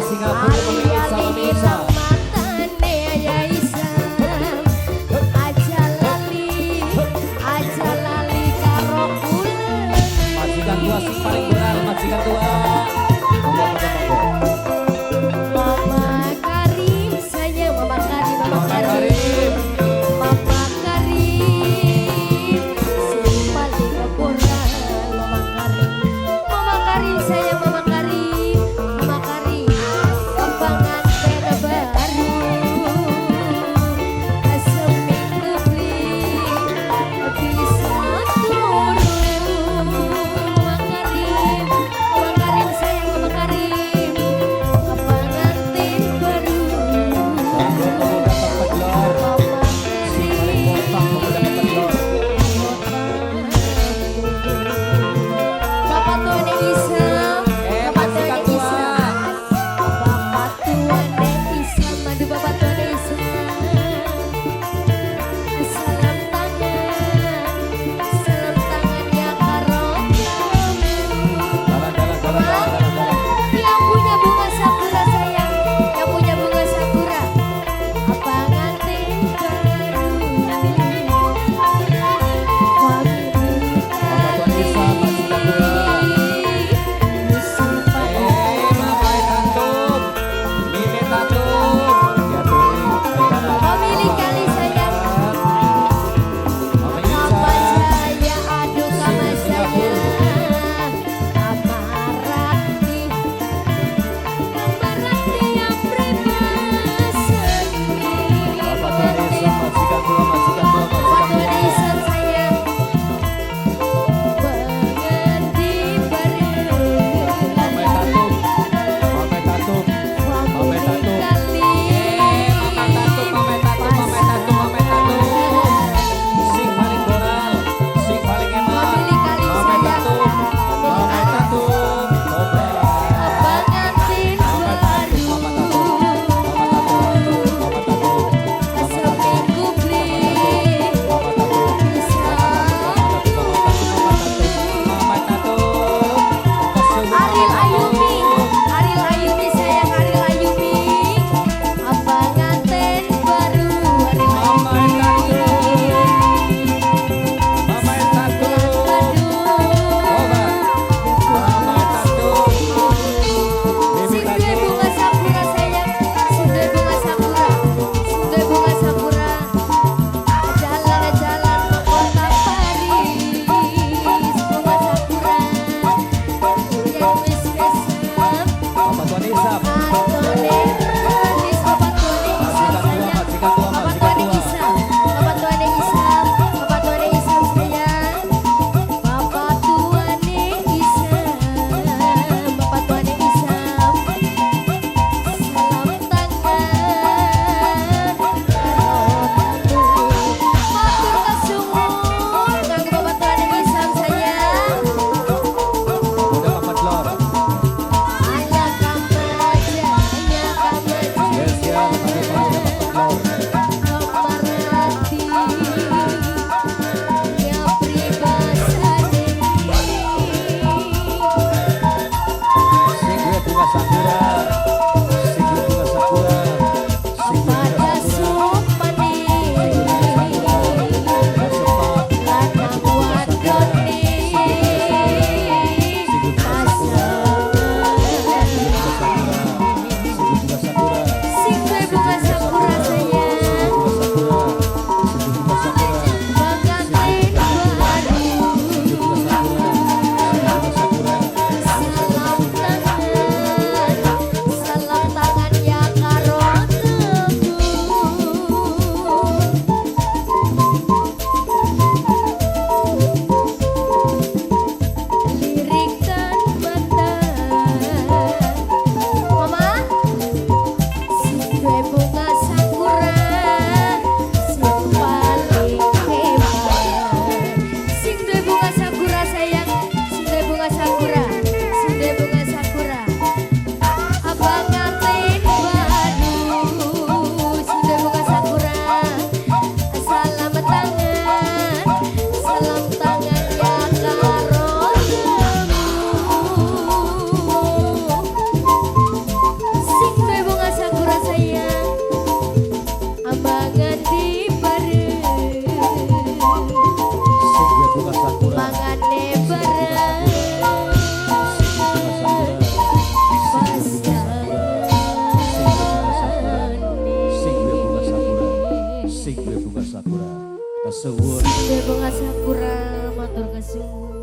Singapura memilih sama Nisa. Majikan tua si paling benar, majikan tua. Mama Karim, saya Mama Karim, Mama Mama Karim. Karim. Mama Karim, si paling kurang. Mama Karim, Mama Karim, saya Mama Karim, Mama Karim. Pengantin baru, seminggu beli bisa turun. Mama Karim, Mama Karim, saya Mama Karim. Pengantin baru. Pemuda terpedor. Si paling bontang pemuda terpedor. Bapak tua Nek Isam, Bapak tua majikan Nek tua. Isam, Bapak tua Nek Isam, madu Bapak tua Nek Isam. Salam tangannya karo kamu. Jalan. Yang punya bunga sakura sayang, yang punya bunga sakura. Pengantin baru. Bapak tua Nisa, majikan tua. sing duwe bunga sakura. Kesuwun. Duwe bunga sakura matur kesuwun.